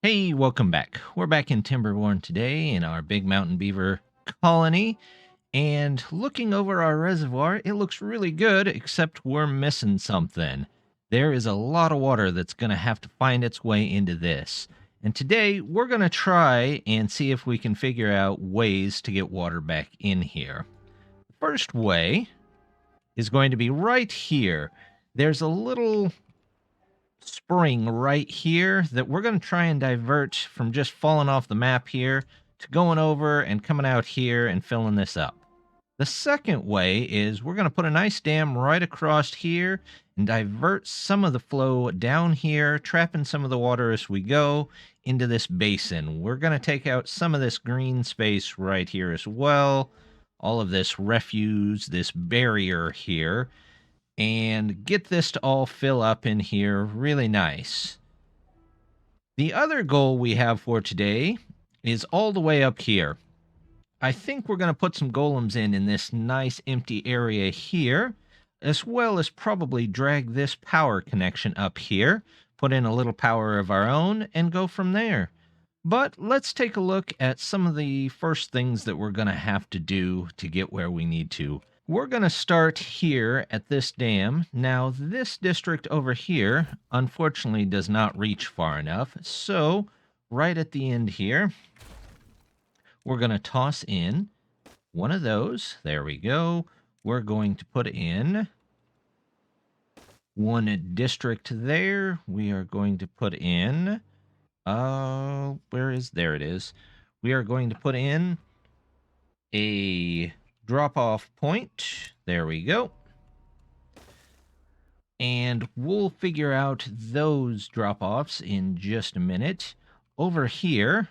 Hey, welcome back. We're back in Timberborn today in our big mountain beaver colony. And looking over our reservoir, it looks really good, except we're missing something. There is a lot of water that's going to have to find its way into this. And today, we're going to try and see if we can figure out ways to get water back in here. The first way is going to be right here. There's a little spring right here that we're going to try and divert from just falling off the map here to going over and coming out here and filling this up. The second way is we're going to put a nice dam right across here and divert some of the flow down here, trapping some of the water as we go into this basin. We're going to take out some of this green space right here as well, all of this refuse, this barrier here, and get this to all fill up in here really nice. The other goal we have for today is all the way up here. I think we're going to put some golems in this nice empty area here, as well as probably drag this power connection up here, put in a little power of our own, and go from there. But let's take a look at some of the first things that we're going to have to do to get where we need to. We're going to start here at this dam. Now, this district over here, unfortunately, does not reach far enough. So, right at the end here, we're going to toss in one of those. There we go. We're going to put in one district there. We are going to put in, there it is. We are going to put in a drop-off point. There we go. And we'll figure out those drop-offs in just a minute. Over here,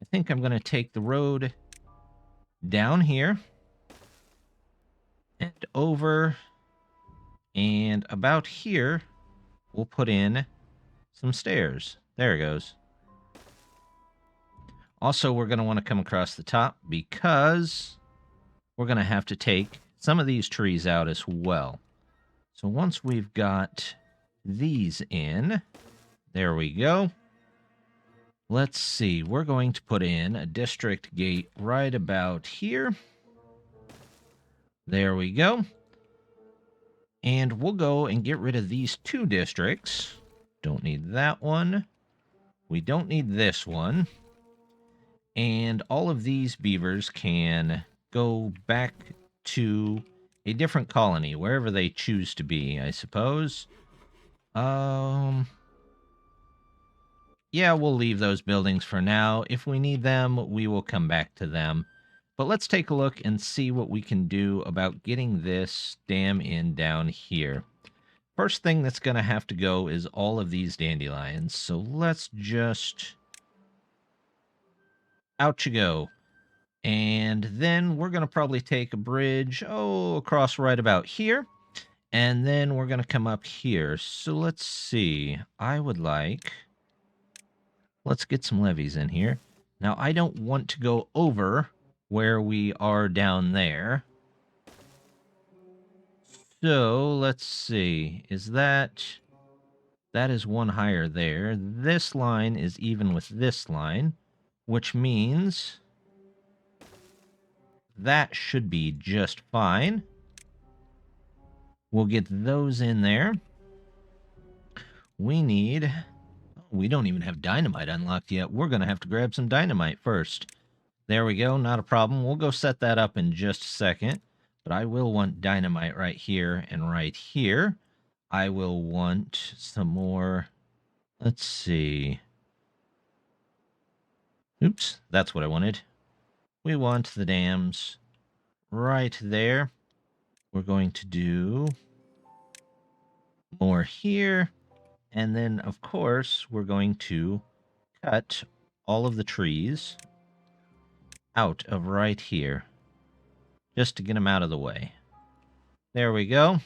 I think I'm going to take the road down here and over, and about here, we'll put in some stairs. There it goes. Also, we're going to want to come across the top because we're going to have to take some of these trees out as well. So once we've got these in, there we go. Let's see, we're going to put in a district gate right about here. There we go. And we'll go and get rid of these two districts. Don't need that one. We don't need this one. And all of these beavers can go back to a different colony, wherever they choose to be, I suppose. Yeah, we'll leave those buildings for now. If we need them, we will come back to them. But let's take a look and see what we can do about getting this dam in down here. First thing that's going to have to go is all of these dandelions. So let's just... out you go. And then we're going to probably take a bridge, across right about here. And then we're going to come up here. So let's see. I would like... let's get some levees in here. Now, I don't want to go over where we are down there. So, let's see. Is that... that is one higher there. This line is even with this line, which means that should be just fine. We'll get those in there. We need... we don't even have dynamite unlocked yet. We're going to have to grab some dynamite first. There we go. Not a problem. We'll go set that up in just a second. But I will want dynamite right here and right here. I will want some more... let's see. Oops, that's what I wanted. We want the dams right there. We're going to do more here. And then, of course, we're going to cut all of the trees out of right here, just to get them out of the way. There we go.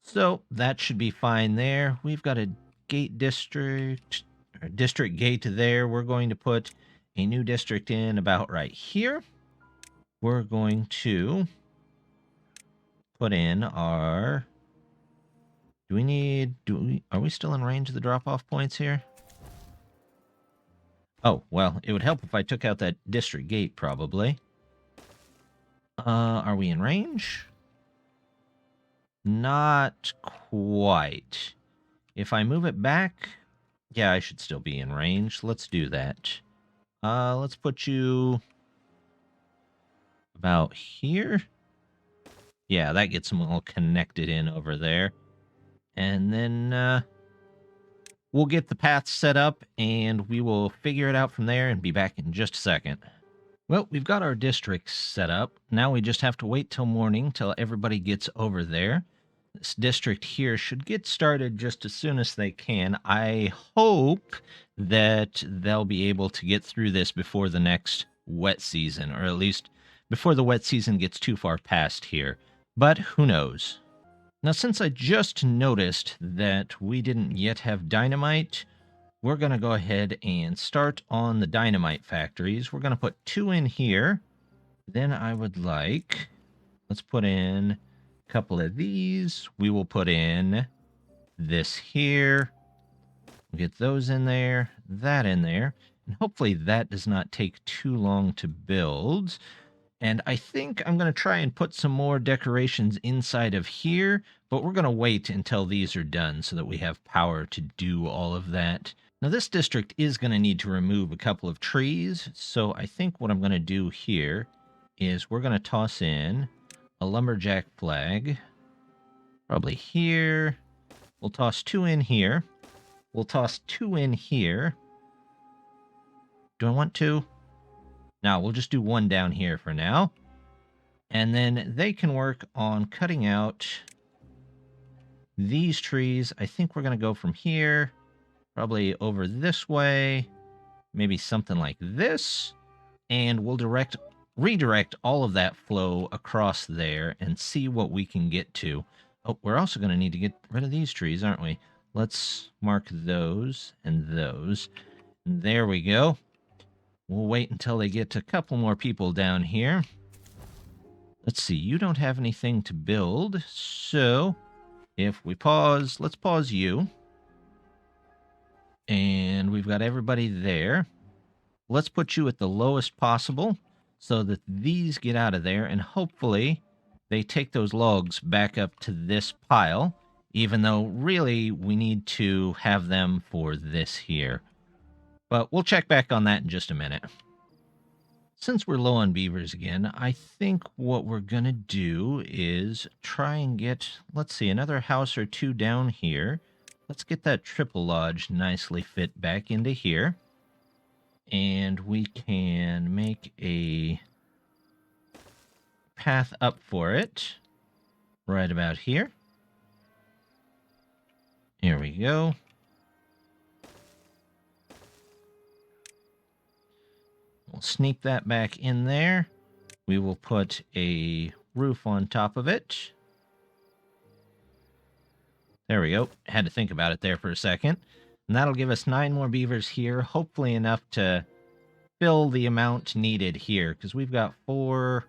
So that should be fine there. We've got a gate district, or district gate there. We're going to put a new district in about right here. We're going to put in our Are we still in range of the drop-off points here? Oh, well, it would help if I took out that district gate, probably. Are we in range? Not quite. If I move it back, yeah, I should still be in range. Let's do that. Let's put you about here. Yeah, that gets them all connected in over there. And then we'll get the path set up, and we will figure it out from there and be back in just a second. Well, we've got our districts set up. Now we just have to wait till morning till everybody gets over there. This district here should get started just as soon as they can. I hope that they'll be able to get through this before the next wet season, or at least before the wet season gets too far past here. But who knows? Now, since I just noticed that we didn't yet have dynamite, we're going to go ahead and start on the dynamite factories. We're going to put 2 in here. Then I would like, let's put in a couple of these. We will put in this here. We'll get those in there, that in there. And hopefully that does not take too long to build. And I think I'm going to try and put some more decorations inside of here, but we're going to wait until these are done so that we have power to do all of that. Now, this district is going to need to remove a couple of trees, so I think what I'm going to do here is we're going to toss in a lumberjack flag, probably here. We'll toss 2 in here. We'll toss 2 in here. Do I want 2? Now, we'll just do 1 down here for now. And then they can work on cutting out these trees. I think we're going to go from here, probably over this way, maybe something like this. And we'll redirect all of that flow across there and see what we can get to. Oh, we're also going to need to get rid of these trees, aren't we? Let's mark those and those. And there we go. We'll wait until they get a couple more people down here. Let's see, you don't have anything to build, so if we pause, let's pause you. And we've got everybody there. Let's put you at the lowest possible so that these get out of there, and hopefully they take those logs back up to this pile, even though really we need to have them for this here. But we'll check back on that in just a minute. Since we're low on beavers again, I think what we're going to do is try and get, let's see, another house or 2 down here. Let's get that triple lodge nicely fit back into here. And we can make a path up for it right about here. Here we go. We'll sneak that back in there. We will put a roof on top of it. There we go. Had to think about it there for a second. And that'll give us 9 more beavers here, hopefully enough to fill the amount needed here, because we've got 4,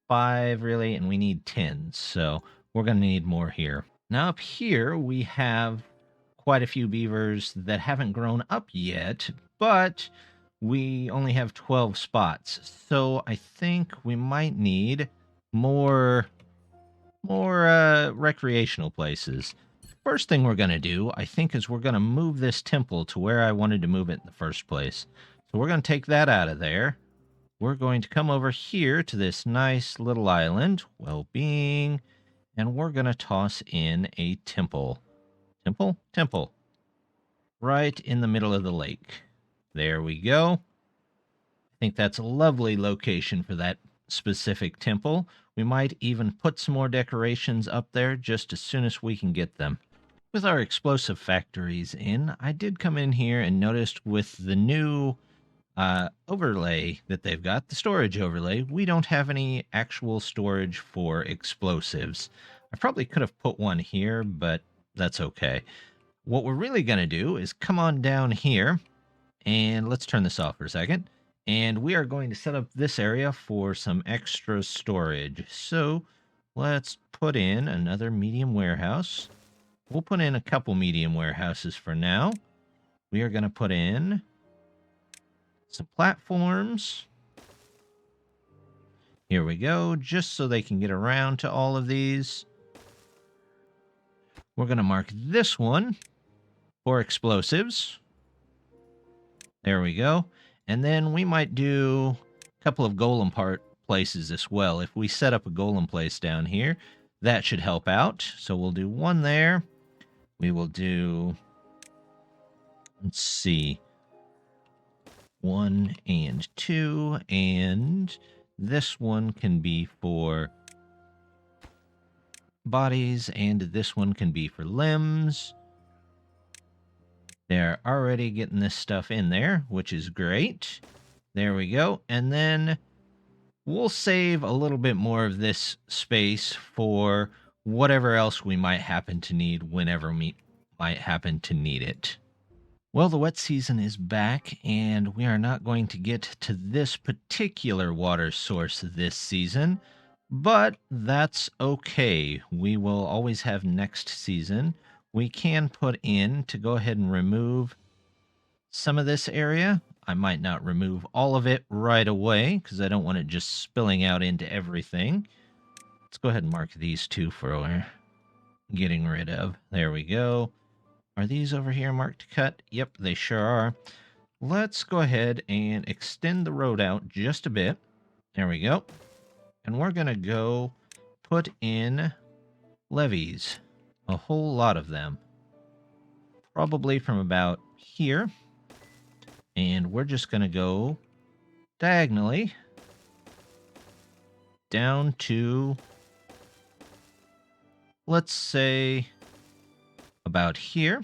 5 really, and we need 10. So we're going to need more here. Now up here, we have quite a few beavers that haven't grown up yet, but we only have 12 spots, so I think we might need more recreational places. First thing we're going to do, I think, is we're going to move this temple to where I wanted to move it in the first place. So we're going to take that out of there. We're going to come over here to this nice little island, well-being, and we're going to toss in a temple. Temple. Right in the middle of the lake. There we go. I think that's a lovely location for that specific temple. We might even put some more decorations up there just as soon as we can get them. With our explosive factories in, I did come in here and noticed with the new overlay that they've got, the storage overlay, we don't have any actual storage for explosives. I probably could have put one here, but that's okay. What we're really going to do is come on down here. And let's turn this off for a second. And we are going to set up this area for some extra storage. So let's put in another medium warehouse. we'll put in a couple medium warehouses for now. We are going to put in some platforms. Here we go, just so they can get around to all of these. We're going to mark this one for explosives. There we go. And then we might do a couple of golem places as well. If we set up a golem place down here, that should help out. So we'll do one there. We will do, let's see, 1 and 2, and this one can be for bodies, and this one can be for limbs. They're already getting this stuff in there, which is great. There we go. And then we'll save a little bit more of this space for whatever else we might happen to need whenever we might happen to need it. Well, the wet season is back, and we are not going to get to this particular water source this season, but that's okay. We will always have next season. We can put in to go ahead and remove some of this area. I might not remove all of it right away because I don't want it just spilling out into everything. Let's go ahead and mark these two for getting rid of. There we go. Are these over here marked to cut? Yep, they sure are. Let's go ahead and extend the road out just a bit. There we go. And we're going to go put in levees. A whole lot of them. Probably from about here. And we're just going to go diagonally down to, let's say, about here.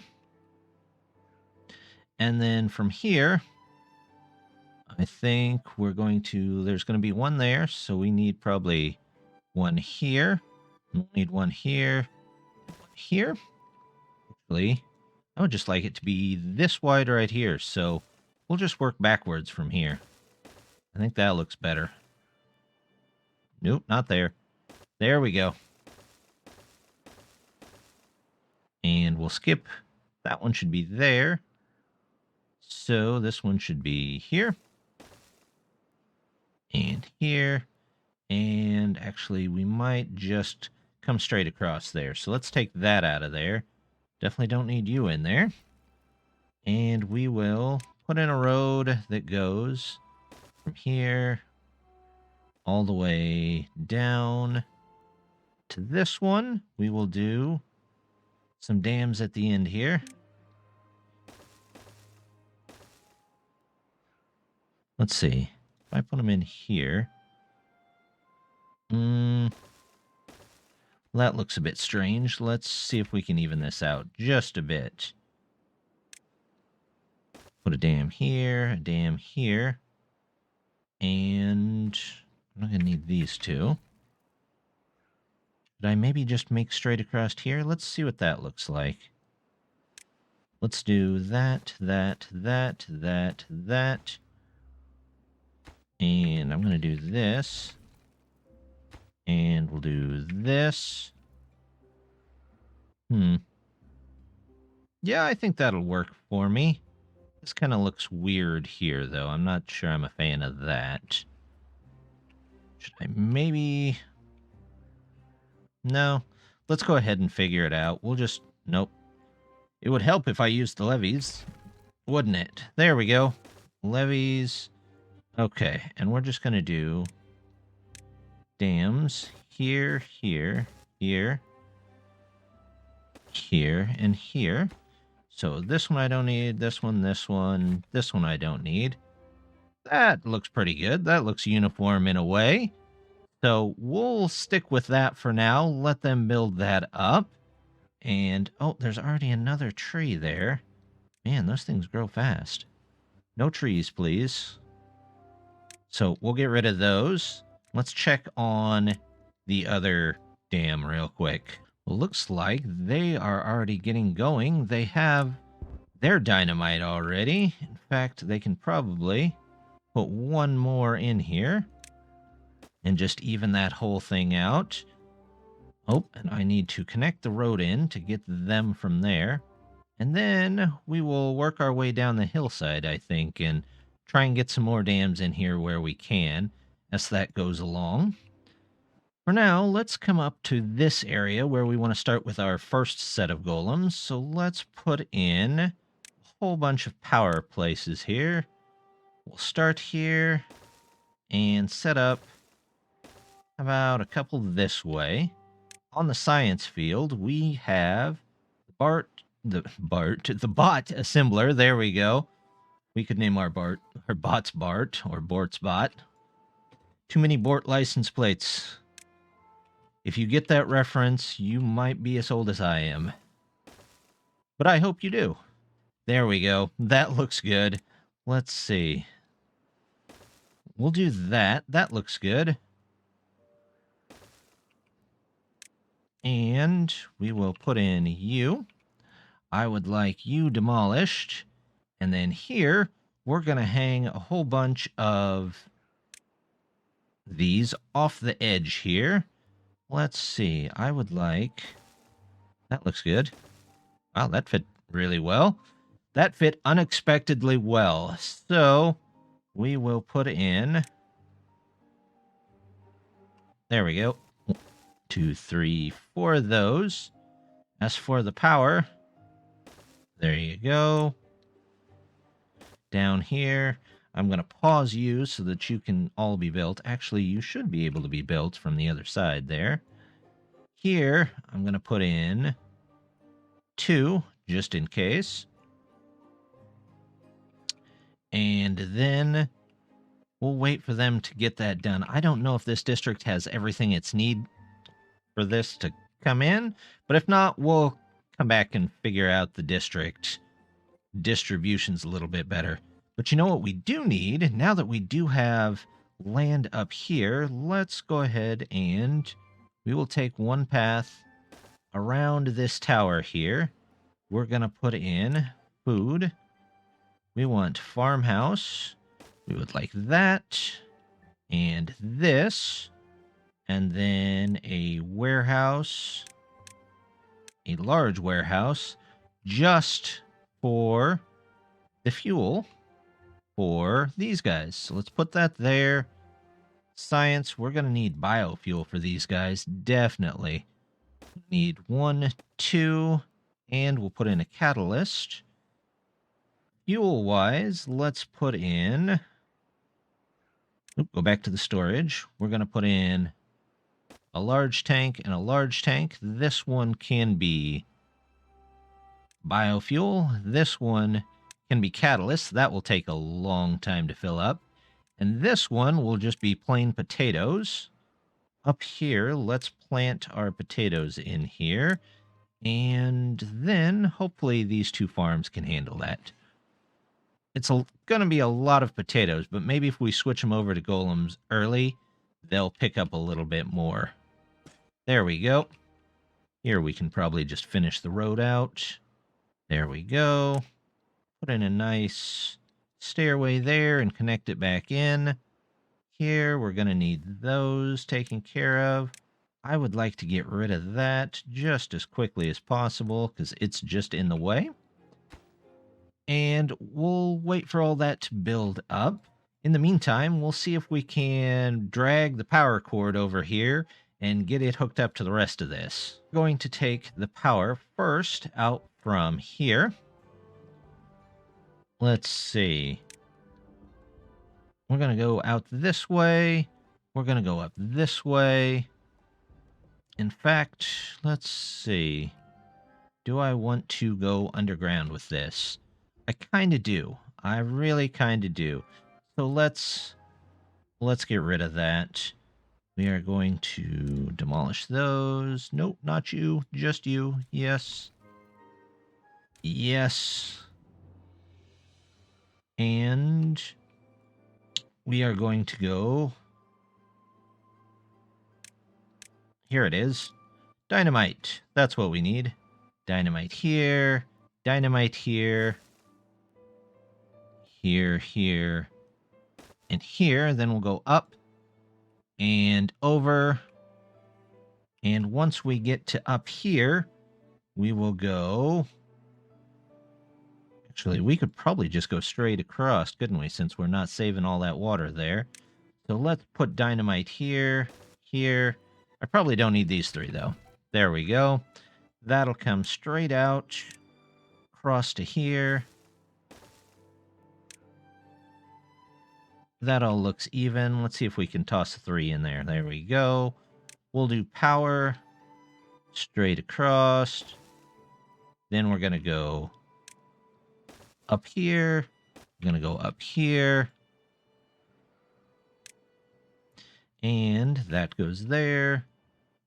And then from here, I think we're going to, there's going to be one there. So we need probably one here. We'll need one here. Here. Actually, I would just like it to be this wide right here, so we'll just work backwards from here. I think that looks better. Nope, not there. There we go. And we'll skip. That one should be there. So this one should be here. And here. And actually, we might just come straight across there. So let's take that out of there. Definitely don't need you in there. And we will put in a road that goes from here all the way down to this one. We will do some dams at the end here. Let's see. If I put them in here. That looks a bit strange. Let's see if we can even this out just a bit. Put a dam here, a dam here. And I'm not going to need these two. Should I maybe just make straight across here? Let's see what that looks like. Let's do that, that, that, that, that. And I'm going to do this. And we'll do this. Yeah, I think that'll work for me. This kind of looks weird here, though. I'm not sure I'm a fan of that. Should I maybe... No. Let's go ahead and figure it out. We'll just... Nope. It would help if I used the levees, wouldn't it? There we go. Levees. Okay, and we're just going to do... dams here, here, here, here, and here. So this one I don't need, this one I don't need. That looks pretty good. That looks uniform in a way. So we'll stick with that for now. Let them build that up. And, oh, there's already another tree there. Man, those things grow fast. No trees, please. So we'll get rid of those. Let's check on the other dam real quick. Well, looks like they are already getting going. They have their dynamite already. In fact, they can probably put one more in here and just even that whole thing out. Oh, and I need to connect the road in to get them from there. And then we will work our way down the hillside, I think, and try and get some more dams in here where we can as that goes along. For now, let's come up to this area where we want to start with our first set of golems. So let's put in a whole bunch of power places here. We'll start here and set up about a couple this way. On the science field, we have the bot assembler. There we go. We could name our bot's Bart or Bort's bot. Too many Bort license plates. If you get that reference, you might be as old as I am. But I hope you do. There we go. That looks good. Let's see. We'll do that. That looks good. And we will put in you. I would like you demolished. And then here, we're going to hang a whole bunch of these off the edge here. Let's see. I would like... That looks good. Wow, that fit really well. That fit unexpectedly well. So we will put in... There we go. 1, 2, 3, 4 of those. As for the power, there you go. Down here, I'm going to pause you so that you can all be built. Actually, you should be able to be built from the other side there. Here, I'm going to put in 2, just in case. And then we'll wait for them to get that done. I don't know if this district has everything it's need for this to come in, but if not, we'll come back and figure out the district distributions a little bit better. But you know what we do need? Now that we do have land up here, let's go ahead and we will take one path around this tower here. We're going to put in food. We want farmhouse. We would like that. And this. And then a warehouse. A large warehouse. Just for the fuel for these guys. So let's put that there. Science, we're going to need biofuel for these guys. Definitely. Need 1, 2, and we'll put in a catalyst. Fuel-wise, let's put in... go back to the storage. We're going to put in a large tank and a large tank. This one can be biofuel. This one can be catalyst. That will take a long time to fill up. And this one will just be plain potatoes. Up here, let's plant our potatoes in here. And then hopefully these 2 farms can handle that. It's going to be a lot of potatoes, but maybe if we switch them over to golems early, they'll pick up a little bit more. There we go. Here we can probably just finish the road out. There we go. Put in a nice stairway there and connect it back in. Here, we're going to need those taken care of. I would like to get rid of that just as quickly as possible because it's just in the way. And we'll wait for all that to build up. In the meantime, we'll see if we can drag the power cord over here and get it hooked up to the rest of this. We're going to take the power first out from here. Let's see. We're going to go out this way. We're going to go up this way. In fact, let's see. Do I want to go underground with this? I kind of do. I really kind of do. So let's get rid of that. We are going to demolish those. Nope, not you. Just you. Yes. Yes. And we are going to go... Here it is. Dynamite. That's what we need. Dynamite here. Dynamite here. Here, here, and here. Then we'll go up and over And once we get to up here, we will go... Actually, we could probably just go straight across, couldn't we, since we're not saving all that water there. So let's put dynamite here, here. I probably don't need these three, though. There we go. That'll come straight out, across to here. That all looks even. Let's see if we can toss a 3 in there. There we go. We'll do power straight across. Then we're going to go up here. We're going to go up here. And that goes there.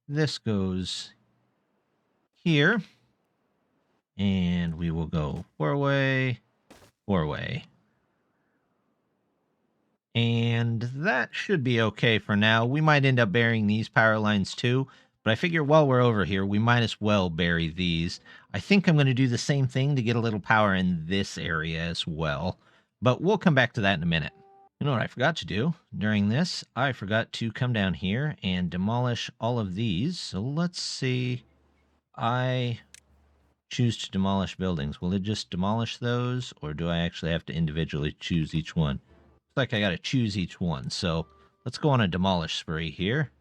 This goes here. And we will go 4-way, 4-way. And that should be okay for now. We might end up burying these power lines too, but I figure while we're over here, we might as well bury these. I think I'm going to do the same thing to get a little power in this area as well, but we'll come back to that in a minute. You know what I forgot to do during this? I forgot to come down here and demolish all of these. So let's see. I choose to demolish buildings. Will it just demolish those, or do I actually have to individually choose each one? Like I got to choose each one. So let's go on a demolish spree here.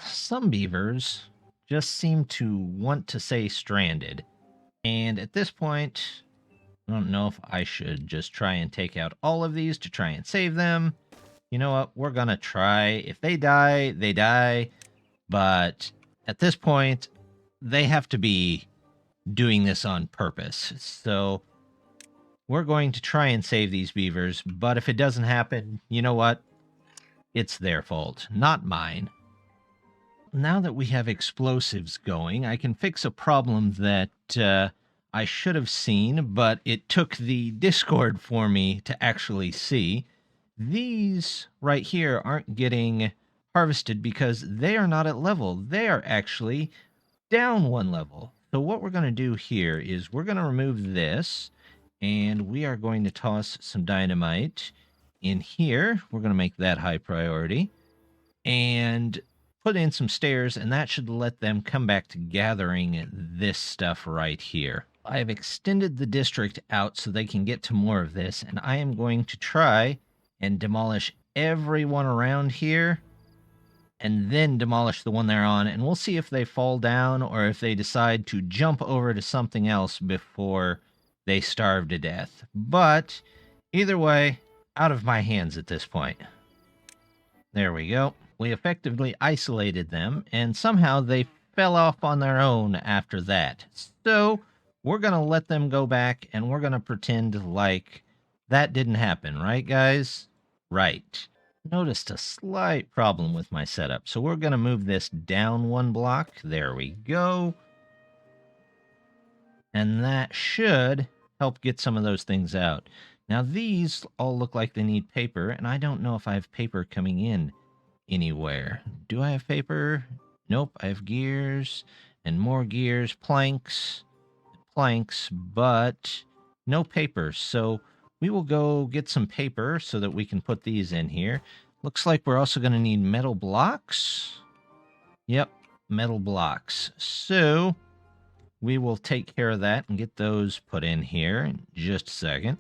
Some beavers just seem to want to say stranded. And at this point, I don't know if I should just try and take out all of these to try and save them. You know what? We're going to try. If they die, they die. But at this point, they have to be doing this on purpose. So we're going to try and save these beavers. But if it doesn't happen, you know what? It's their fault, not mine. Now that we have explosives going, I can fix a problem that I should have seen, but it took the Discord for me to actually see. These right here aren't getting harvested because they are not at level. They are actually down 1 level. So what we're going to do here is we're going to remove this, and we are going to toss some dynamite in here. We're going to make that high priority, and put in some stairs, and that should let them come back to gathering this stuff right here. I have extended the district out so they can get to more of this, and I am going to try and demolish everyone around here, and then demolish the one they're on, and we'll see if they fall down or if they decide to jump over to something else before they starve to death. But either way, out of my hands at this point. There we go. We effectively isolated them, and somehow they fell off on their own after that. So we're going to let them go back, and we're going to pretend like that didn't happen, right, guys? Right. Noticed a slight problem with my setup, so we're going to move this down 1 block. There we go. And that should help get some of those things out. Now, these all look like they need paper, and I don't know if I have paper coming in anywhere. Do I have paper? Nope, I have gears and more gears, planks, but no paper. So we will go get some paper so that we can put these in here. Looks like we're also going to need metal blocks. Yep, metal blocks. So we will take care of that and get those put in here in just a second.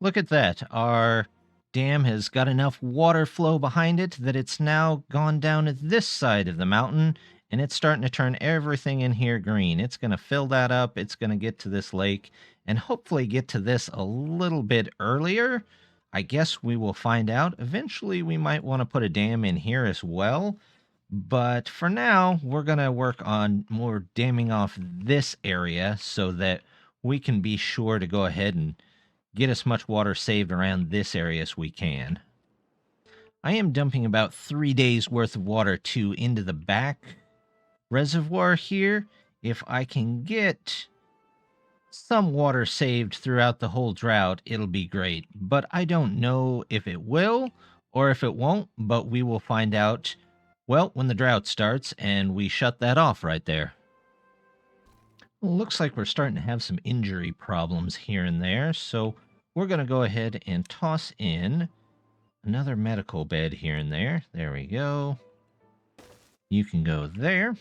Look at that. Our dam has got enough water flow behind it that it's now gone down at this side of the mountain, and it's starting to turn everything in here green. It's going to fill that up. It's going to get to this lake and hopefully get to this a little bit earlier. I guess we will find out. Eventually, we might want to put a dam in here as well. But for now, we're going to work on more damming off this area so that we can be sure to go ahead and get as much water saved around this area as we can. I am dumping about 3 days worth of water too into the back reservoir here. If I can get some water saved throughout the whole drought, it'll be great. But I don't know if it will or if it won't, but we will find out, well, when the drought starts and we shut that off right there. Looks like we're starting to have some injury problems here and there, so we're going to go ahead and toss in another medical bed here and there. There we go. You can go there,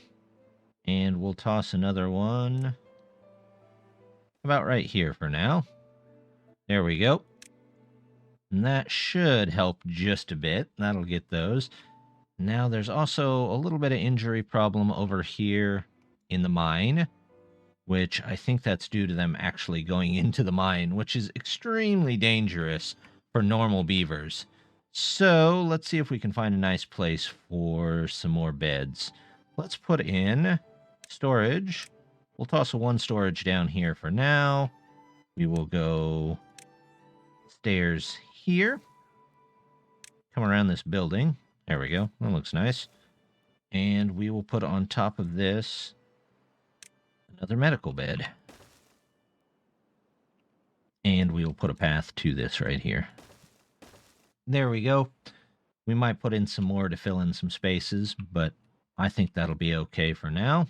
and we'll toss another one about right here for now. There we go. And that should help just a bit. That'll get those. Now there's also a little bit of injury problem over here in the mine, which I think that's due to them actually going into the mine, which is extremely dangerous for normal beavers. So let's see if we can find a nice place for some more beds. Let's put in storage. We'll toss a one storage down here for now. We will go stairs here. Come around this building. There we go. That looks nice. And we will put on top of this another medical bed. And we will put a path to this right here. There we go. We might put in some more to fill in some spaces, but I think that'll be okay for now.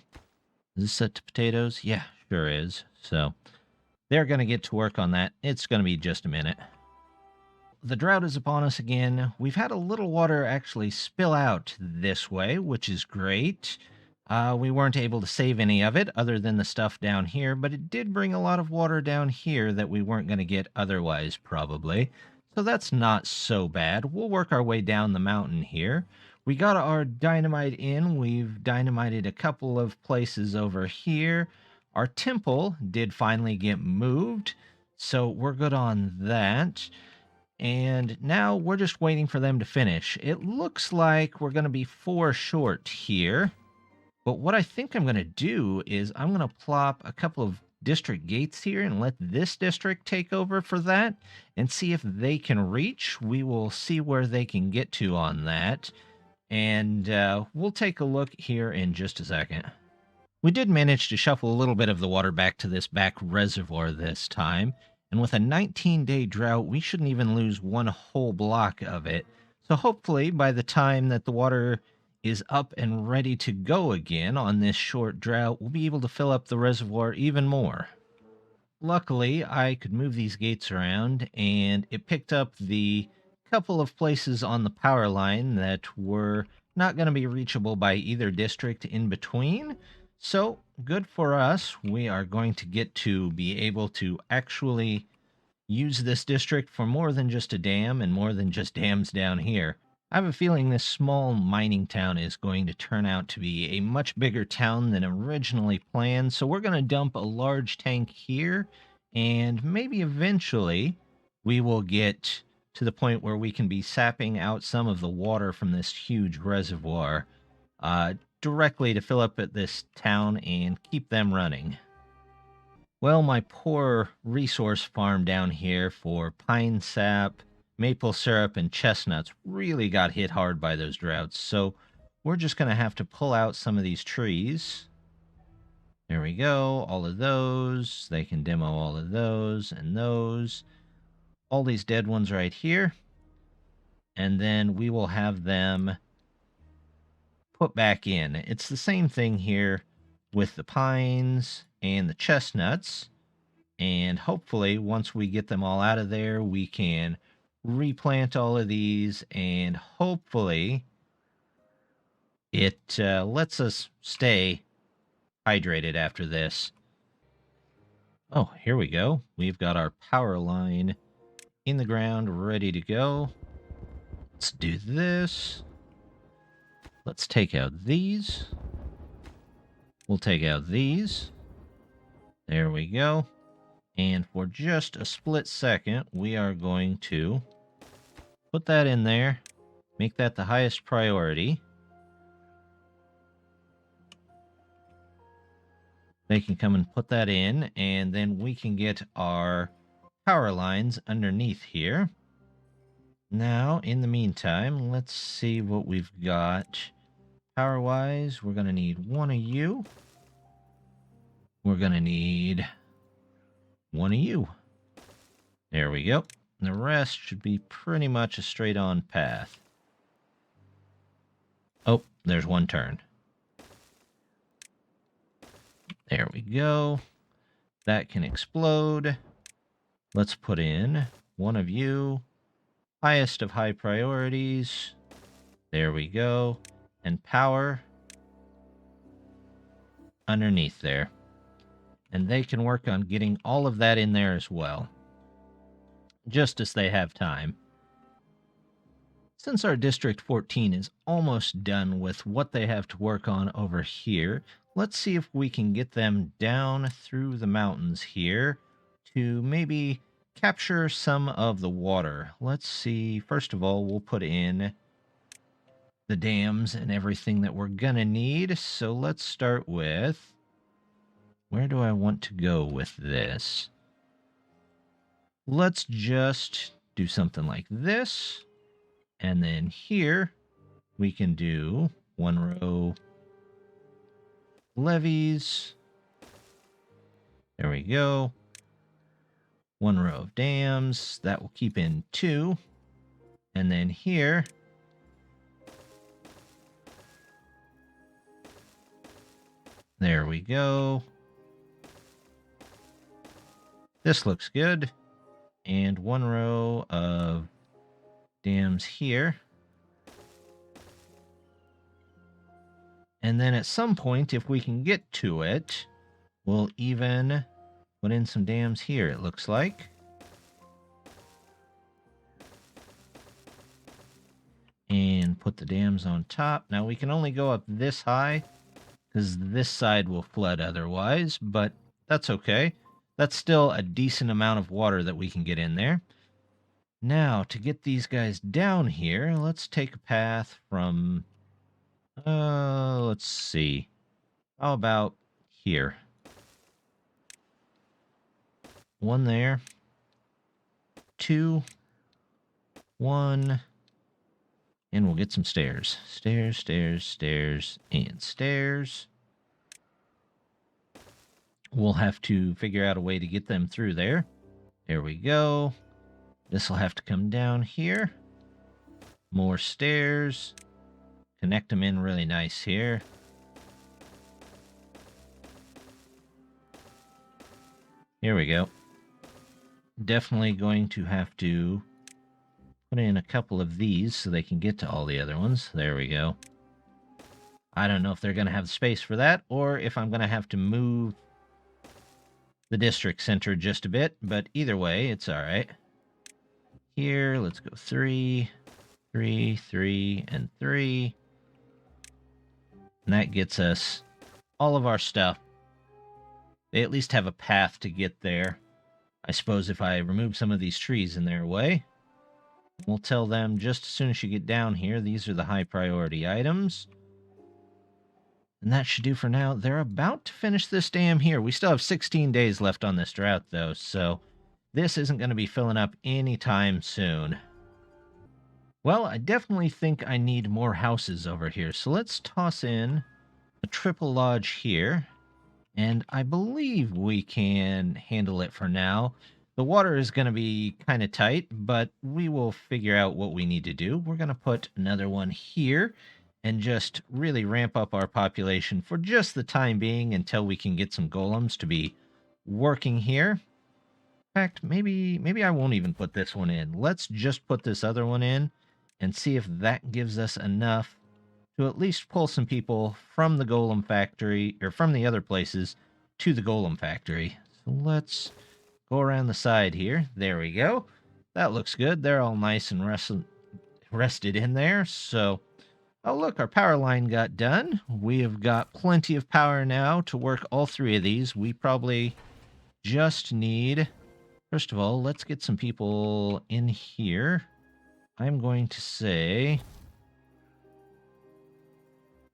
Is this set to potatoes? Yeah, sure is. So they're going to get to work on that. It's going to be just a minute. The drought is upon us again. We've had a little water actually spill out this way, which is great. We weren't able to save any of it other than the stuff down here, but it did bring a lot of water down here that we weren't going to get otherwise, probably. So that's not so bad. We'll work our way down the mountain here. We got our dynamite in. We've dynamited a couple of places over here. Our temple did finally get moved, so we're good on that. And now we're just waiting for them to finish. It looks like we're going to be 4 short here. But what I think I'm going to do is I'm going to plop a couple of district gates here and let this district take over for that and see if they can reach. We will see where they can get to on that. And we'll take a look here in just a second. We did manage to shuffle a little bit of the water back to this back reservoir this time. And with a 19-day drought, we shouldn't even lose one whole block of it. So hopefully by the time that the water is up and ready to go again on this short drought, we'll be able to fill up the reservoir even more. Luckily, I could move these gates around, and it picked up the couple of places on the power line that were not going to be reachable by either district in between. So, good for us. We are going to get to be able to actually use this district for more than just a dam and more than just dams down here. I have a feeling this small mining town is going to turn out to be a much bigger town than originally planned, so we're going to dump a large tank here, and maybe eventually we will get to the point where we can be sapping out some of the water from this huge reservoir directly to fill up at this town and keep them running. Well, my poor resource farm down here for pine sap, maple syrup, and chestnuts really got hit hard by those droughts, so we're just going to have to pull out some of these trees. There we go, all of those. They can demo all of those and those. All these dead ones right here. And then we will have them put back in. It's the same thing here with the pines and the chestnuts. And hopefully, once we get them all out of there, we can replant all of these, and hopefully it lets us stay hydrated after this. Oh, here we go. We've got our power line in the ground, ready to go. Let's do this. Let's take out these. We'll take out these. There we go. And for just a split second, we are going to put that in there, make that the highest priority. They can come and put that in, and then we can get our power lines underneath here. Now, in the meantime, let's see what we've got. Power-wise, we're going to need one of you. We're going to need one of you. There we go. The rest should be pretty much a straight-on path. Oh, there's one turn. There we go. That can explode. Let's put in one of you. Highest of high priorities. There we go. And power underneath there. And they can work on getting all of that in there as well, just as they have time. Since our District 14 is almost done with what they have to work on over here, let's see if we can get them down through the mountains here to maybe capture some of the water. Let's see. First of all, we'll put in the dams and everything that we're gonna need. So let's start with, where do I want to go with this? Let's just do something like this. And then here we can do 1 row levees. There we go. 1 row of dams. That will keep in 2. And then here, there we go. This looks good. And 1 row of dams here. And then at some point, if we can get to it, we'll even put in some dams here, it looks like. And put the dams on top. Now we can only go up this high, because this side will flood otherwise, but that's okay. That's still a decent amount of water that we can get in there. Now, to get these guys down here, let's take a path from, let's see. How about here? 1 there. 2. 1. And we'll get some stairs. Stairs, stairs, stairs, and stairs. We'll have to figure out a way to get them through there. There we go. This will have to come down here. More stairs. Connect them in really nice here. Here we go. Definitely going to have to put in a couple of these so they can get to all the other ones. There we go. I don't know if they're going to have space for that or if I'm going to have to move the district center just a bit, but either way, it's all right. Here, let's go 3, 3, 3, and 3. And that gets us all of our stuff. They at least have a path to get there. I suppose if I remove some of these trees in their way, we'll tell them just as soon as you get down here, these are the high priority items. And that should do for now. They're about to finish this dam here. We still have 16 days left on this drought, though, so this isn't going to be filling up anytime soon. Well, I definitely think I need more houses over here, so let's toss in a triple lodge here. And I believe we can handle it for now. The water is going to be kind of tight, but we will figure out what we need to do. We're going to put another one here and just really ramp up our population for just the time being until we can get some golems to be working here. In fact, maybe I won't even put this one in. Let's just put this other one in and see if that gives us enough to at least pull some people from the golem factory, or from the other places, to the golem factory. So let's go around the side here. There we go. That looks good. They're all nice and rested in there. So, oh look, our power line got done. We have got plenty of power now to work all 3 of these. We probably just need, first of all, let's get some people in here. I'm going to say,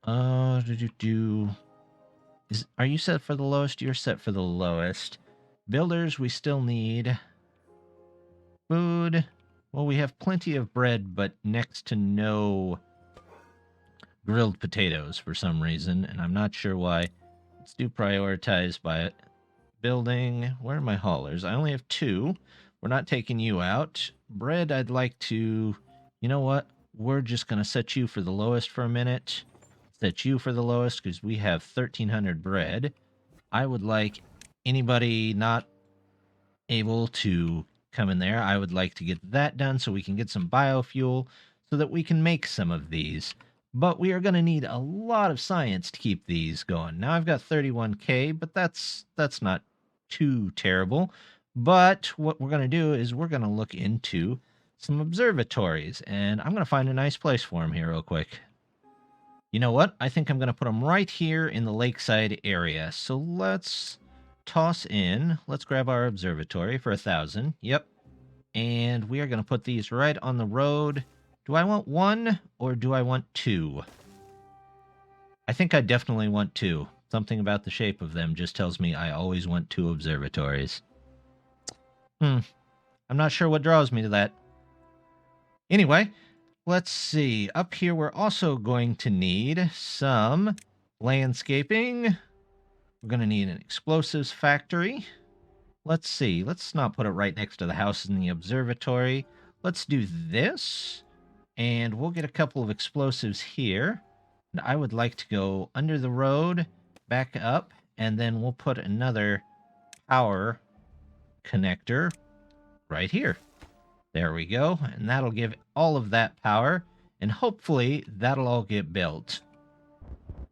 are you set for the lowest? You're set for the lowest. Builders, we still need food. Well, we have plenty of bread, but next to no grilled potatoes for some reason, and I'm not sure why. Let's do prioritize by building. Where are my haulers? I only have 2. We're not taking you out. Bread, I'd like to, you know what? We're just going to set you for the lowest for a minute. Set you for the lowest because we have 1,300 bread. I would like anybody not able to come in there. I would like to get that done so we can get some biofuel so that we can make some of these. But we are going to need a lot of science to keep these going. Now I've got 31K, but that's not too terrible. But what we're going to do is we're going to look into some observatories, and I'm going to find a nice place for them here real quick. You know what? I think I'm going to put them right here in the lakeside area. So let's toss in. Let's grab our observatory for 1,000. Yep. And we are going to put these right on the road. Do I want one or do I want two? I think I definitely want two. Something about the shape of them just tells me I always want two observatories. I'm not sure what draws me to that. Anyway, let's see. Up here, we're also going to need some landscaping. We're going to need an explosives factory. Let's see. Let's not put it right next to the house in the observatory. Let's do this. And we'll get a couple of explosives here. And I would like to go under the road, back up, and then we'll put another power connector right here. There we go. And that'll give all of that power. And hopefully that'll all get built.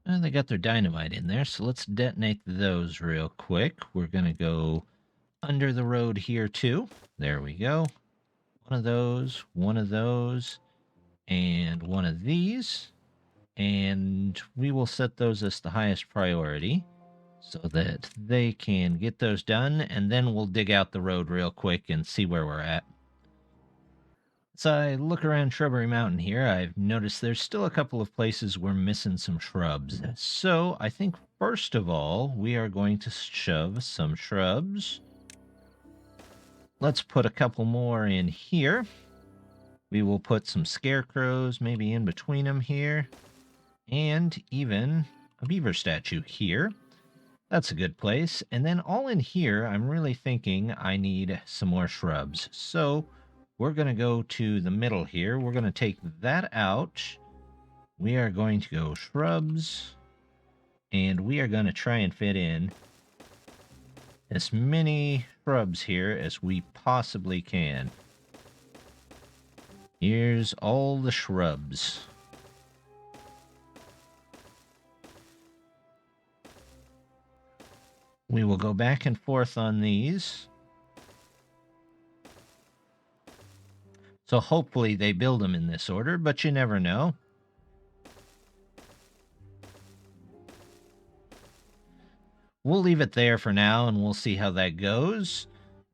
And they got their dynamite in there, so let's detonate those real quick. We're going to go under the road here too. There we go. One of those, and one of these. And we will set those as the highest priority so that they can get those done, and then we'll dig out the road real quick and see where we're at. As I look around Shrubbery Mountain here, I've noticed there's still a couple of places we're missing some shrubs. So I think first of all, we are going to shove some shrubs. Let's put a couple more in here. We will put some scarecrows maybe in between them here. And even a beaver statue here. That's a good place. And then all in here, I'm really thinking I need some more shrubs. So we're going to go to the middle here. We're going to take that out. We are going to go shrubs. And we are going to try and fit in as many shrubs here as we possibly can. Here's all the shrubs. We will go back and forth on these. So hopefully they build them in this order, but you never know. We'll leave it there for now, and we'll see how that goes.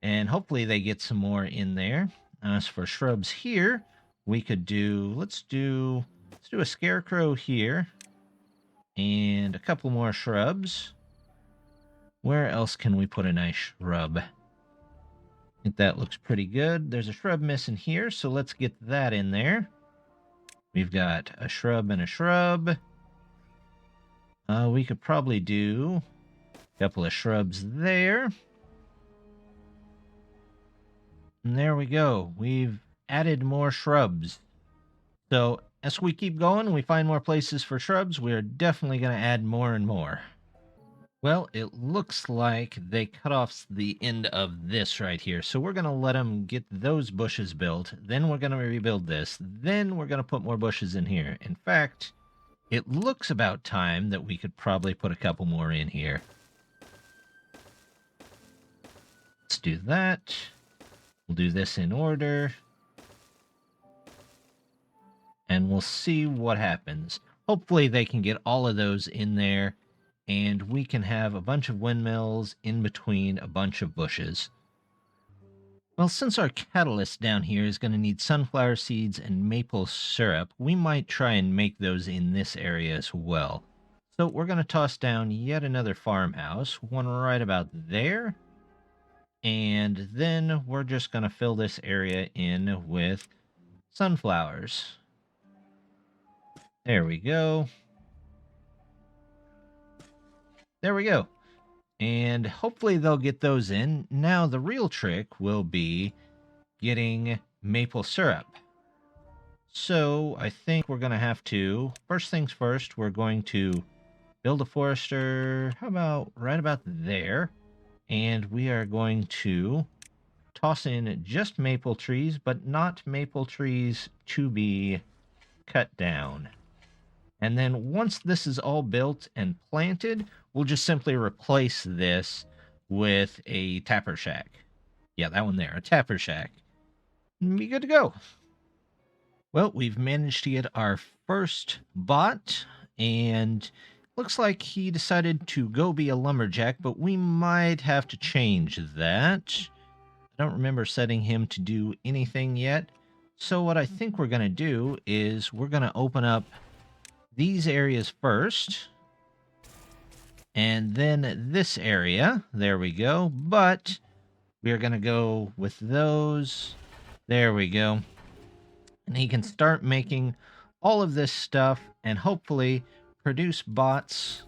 And hopefully they get some more in there. As for shrubs here, we could do, let's do a scarecrow here. And a couple more shrubs. Where else can we put a nice shrub? I think that looks pretty good. There's a shrub missing here, so let's get that in there. We've got a shrub and a shrub. We could probably do a couple of shrubs there. And there we go. We've added more shrubs. So as we keep going and we find more places for shrubs, we're definitely going to add more and more. Well, it looks like they cut off the end of this right here. So we're going to let them get those bushes built. Then we're going to rebuild this. Then we're going to put more bushes in here. In fact, it looks about time that we could probably put a couple more in here. Let's do that. We'll do this in order. And we'll see what happens. Hopefully they can get all of those in there. And we can have a bunch of windmills in between a bunch of bushes. Well, since our catalyst down here is going to need sunflower seeds and maple syrup, we might try and make those in this area as well. So we're going to toss down yet another farmhouse, one right about there. And then we're just going to fill this area in with sunflowers. There we go. There we go. And hopefully they'll get those in. Now the real trick will be getting maple syrup. So I think we're going to have to, first things first, we're going to Build a forester. How about right about there? And we are going to toss in just maple trees, but not maple trees to be cut down. And then once this is all built and planted, we'll just simply replace this with a tapper shack. Yeah, that one there, a tapper shack. And be good to go. Well, we've managed to get our first bot, and looks like he decided to go be a lumberjack, but we might have to change that. I don't remember setting him to do anything yet. So what I think we're going to do is we're going to open up these areas first. And then this area. There we go. But we are going to go with those. There we go. And he can start making all of this stuff and hopefully produce bots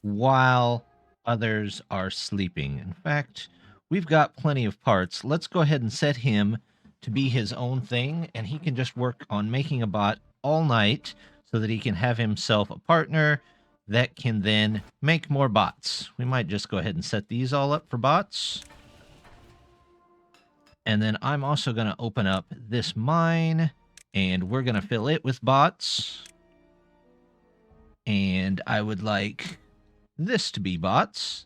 while others are sleeping. In fact, we've got plenty of parts. Let's go ahead and set him to be his own thing, and he can just work on making a bot all night so that he can have himself a partner that can then make more bots. We might just go ahead and set these all up for bots. And then I'm also going to open up this mine, and we're going to fill it with bots. And I would like this to be bots.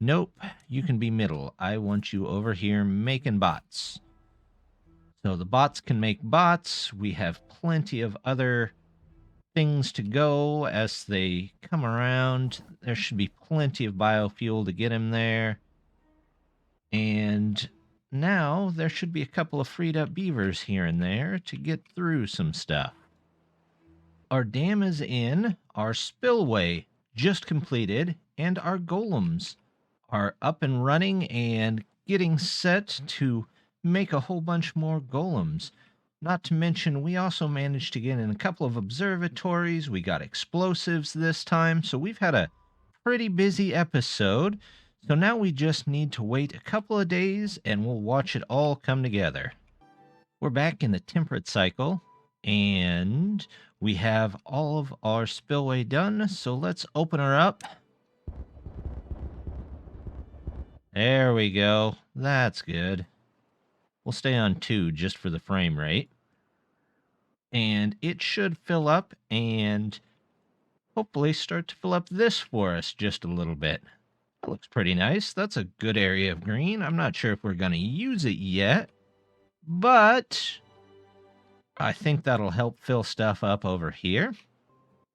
Nope, you can be middle. I want you over here making bots. So the bots can make bots. We have plenty of other things to go as they come around. There should be plenty of biofuel to get him there. And now there should be a couple of freed up beavers here and there to get through some stuff. Our dam is in, our spillway just completed, and our golems are up and running and getting set to make a whole bunch more golems. Not to mention, we also managed to get in a couple of observatories. We got explosives this time, so we've had a pretty busy episode. So now we just need to wait a couple of days and we'll watch it all come together. We're back in the temperate cycle and we have all of our spillway done. So let's open her up. There we go. That's good. We'll stay on 2 just for the frame rate. And it should fill up and hopefully start to fill up this for us just a little bit. That looks pretty nice. That's a good area of green. I'm not sure if we're going to use it yet, but I think that'll help fill stuff up over here.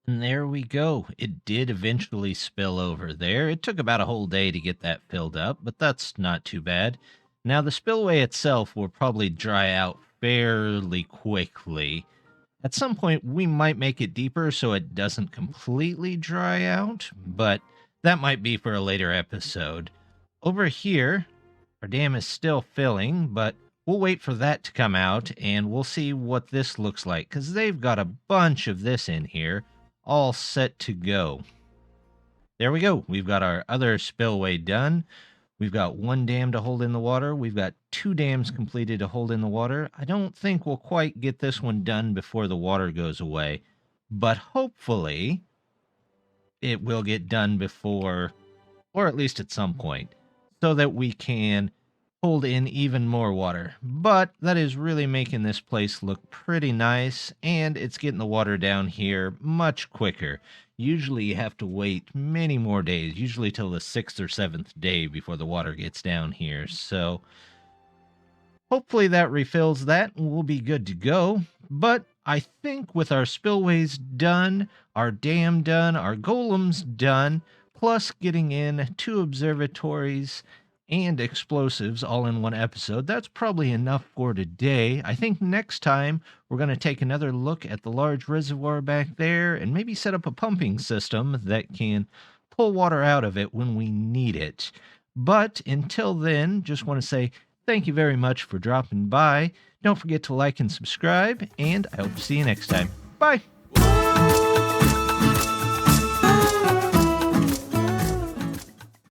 And there we go. It did eventually spill over there. It took about a whole day to get that filled up, but that's not too bad. Now, the spillway itself will probably dry out fairly quickly. At some point, we might make it deeper so it doesn't completely dry out, but that might be for a later episode. Over here, our dam is still filling, but we'll wait for that to come out, and we'll see what this looks like, because they've got a bunch of this in here, all set to go. There we go. We've got our other spillway done. We've got 1 dam to hold in the water. We've got 2 dams completed to hold in the water. I don't think we'll quite get this one done before the water goes away, but hopefully it will get done before, or at least at some point, so that we can hold in even more water. But that is really making this place look pretty nice, and it's getting the water down here much quicker. Usually you have to wait many more days, usually till the 6th or 7th day before the water gets down here. So hopefully that refills that and we'll be good to go. But I think with our spillways done, our dam done, our golems done, plus getting in 2 observatories and explosives all in one episode, that's probably enough for today. I think next time we're going to take another look at the large reservoir back there and maybe set up a pumping system that can pull water out of it when we need it. But until then, just want to say thank you very much for dropping by. Don't forget to like and subscribe, and I hope to see you next time. Bye!